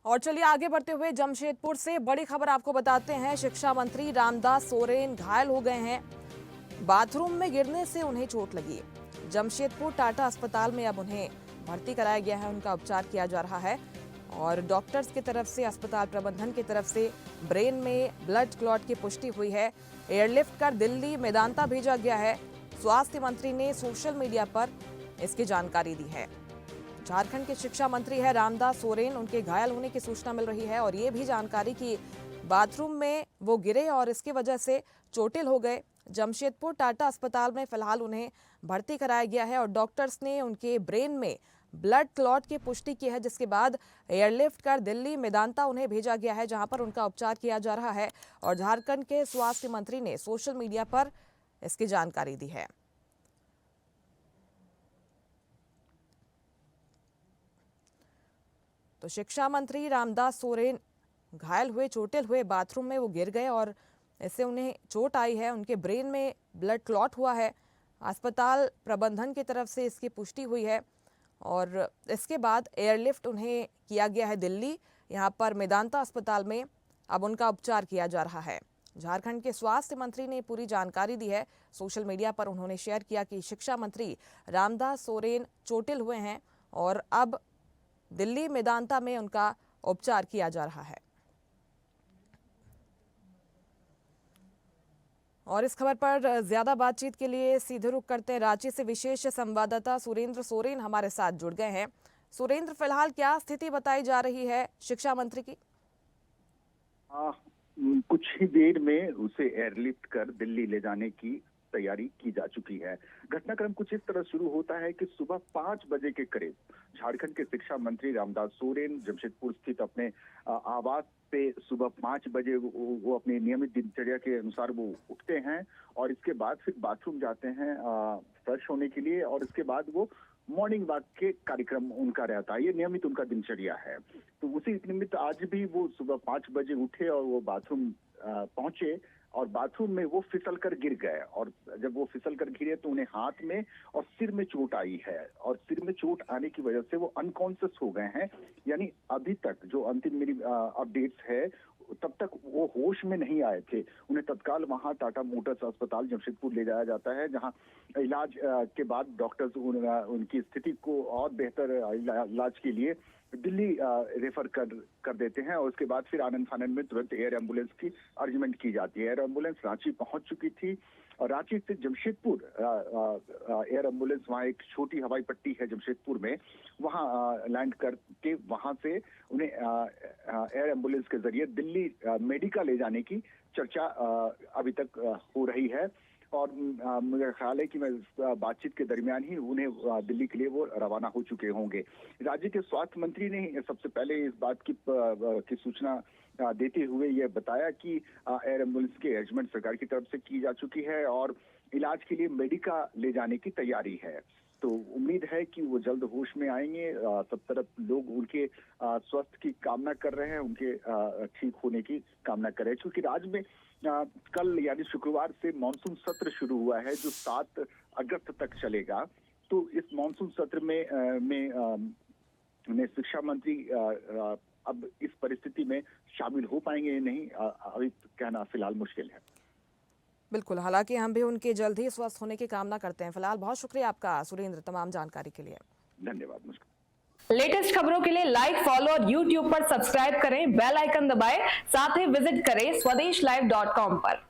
और चलिए आगे बढ़ते हुए जमशेदपुर से बड़ी खबर आपको बताते हैं। शिक्षा मंत्री रामदास सोरेन घायल हो गए हैं। बाथरूम में गिरने से उन्हें चोट लगी। जमशेदपुर टाटा अस्पताल में अब उन्हें भर्ती कराया गया है, उनका उपचार किया जा रहा है और डॉक्टर्स की तरफ से, अस्पताल प्रबंधन की तरफ से ब्रेन में ब्लड क्लॉट की पुष्टि हुई है। एयरलिफ्ट कर दिल्ली मेदांता भेजा गया है। स्वास्थ्य मंत्री ने सोशल मीडिया पर इसकी जानकारी दी है। झारखंड के शिक्षा मंत्री है रामदास सोरेन, उनके घायल होने की सूचना मिल रही है और ये भी जानकारी कि बाथरूम में वो गिरे और इसकी वजह से चोटिल हो गए। जमशेदपुर टाटा अस्पताल में फिलहाल उन्हें भर्ती कराया गया है और डॉक्टर्स ने उनके ब्रेन में ब्लड क्लॉट की पुष्टि की है, जिसके बाद एयरलिफ्ट कर दिल्ली मेदांता उन्हें भेजा गया है, जहां पर उनका उपचार किया जा रहा है। और झारखंड के स्वास्थ्य मंत्री ने सोशल मीडिया पर इसकी जानकारी दी है। तो शिक्षा मंत्री रामदास सोरेन घायल हुए, चोटिल हुए, बाथरूम में वो गिर गए और इससे उन्हें चोट आई है। उनके ब्रेन में ब्लड क्लॉट हुआ है। अस्पताल प्रबंधन की तरफ से इसकी पुष्टि हुई है और इसके बाद एयरलिफ्ट उन्हें किया गया है दिल्ली। यहाँ पर मेदांता अस्पताल में अब उनका उपचार किया जा रहा है। झारखंड के स्वास्थ्य मंत्री ने पूरी जानकारी दी है। सोशल मीडिया पर उन्होंने शेयर किया कि शिक्षा मंत्री रामदास सोरेन चोटिल हुए हैं और अब दिल्ली मेदांता में उनका उपचार किया जा रहा है। और इस खबर पर ज्यादा बातचीत के लिए सीधे रुख करते हैं। रांची से विशेष संवाददाता सुरेंद्र सोरेन हमारे साथ जुड़ गए हैं। सुरेंद्र, फिलहाल क्या स्थिति बताई जा रही है शिक्षा मंत्री की? कुछ ही देर में उसे एयरलिफ्ट कर दिल्ली ले जाने की तैयारी की जा चुकी है। घटनाक्रम कुछ इस तरह शुरू होता है कि सुबह 5 बजे के करीब झारखंड के शिक्षा मंत्री रामदास सोरेन जमशेदपुर स्थित अपने आवास पे सुबह 5 बजे वो अपनी नियमित दिनचर्या के अनुसार वो उठते हैं और इसके बाद फिर बाथरूम जाते हैं फ्रेश होने के लिए और इसके बाद वो मॉर्निंग वॉक के कार्यक्रम उनका रहता है। ये नियमित उनका दिनचर्या है। तो उसी निमित्त आज भी वो सुबह 5 बजे उठे और वो बाथरूम पहुंचे और बाथरूम में वो फिसल कर गिर गए और जब वो फिसल कर गिरे तो उन्हें हाथ में और सिर में चोट आई है और सिर में चोट आने की वजह से वो अनकॉन्शियस हो गए हैं। यानी अभी तक जो अंतिम मेरी अपडेट्स है तब तक वो होश में नहीं आए थे। उन्हें तत्काल वहां टाटा मोटर्स अस्पताल जमशेदपुर ले जाया जाता है, जहां इलाज के बाद डॉक्टर्स उनकी स्थिति को और बेहतर इलाज के लिए दिल्ली रेफर कर देते हैं और उसके बाद फिर आनंद फानंद में तुरंत एयर एम्बुलेंस की अर्जमेंट की जाती है। एयर एम्बुलेंस रांची पहुंच चुकी थी और रांची से जमशेदपुर एयर एम्बुलेंस, वहाँ एक छोटी हवाई पट्टी है जमशेदपुर में, वहाँ लैंड करके वहां से उन्हें एयर एम्बुलेंस के जरिए दिल्ली मेडिका ले जाने की चर्चा अभी तक हो रही है और मुझे ख्याल है कि मैं बातचीत के दरमियान ही उन्हें दिल्ली के लिए वो रवाना हो चुके होंगे। राज्य के स्वास्थ्य मंत्री ने सबसे पहले इस बात की सूचना देते हुए यह बताया कि एयर एम्बुलेंस की अरेंजमेंट सरकार की तरफ से की जा चुकी है और इलाज के लिए मेडिका ले जाने की तैयारी है। तो उम्मीद है कि वो जल्द होश में आएंगे। सब तरफ लोग उनके स्वास्थ्य की कामना कर रहे हैं, उनके ठीक होने की कामना कर रहे हैं, क्योंकि राज्य में कल यानी शुक्रवार से मानसून सत्र शुरू हुआ है जो 7 अगस्त तक चलेगा। तो इस मानसून सत्र में शिक्षा मंत्री अब इस परिस्थिति में शामिल हो पाएंगे या नहीं, अभी कहना फिलहाल मुश्किल है। बिल्कुल, हालांकि हम भी उनके जल्द ही स्वस्थ होने की कामना करते हैं। फिलहाल बहुत शुक्रिया आपका सुरेंद्र, तमाम जानकारी के लिए। धन्यवाद। लेटेस्ट खबरों के लिए लाइक, फॉलो और यूट्यूब पर सब्सक्राइब करें, बेल आइकन दबाएं, साथ ही विजिट करें swedeshlive.com पर।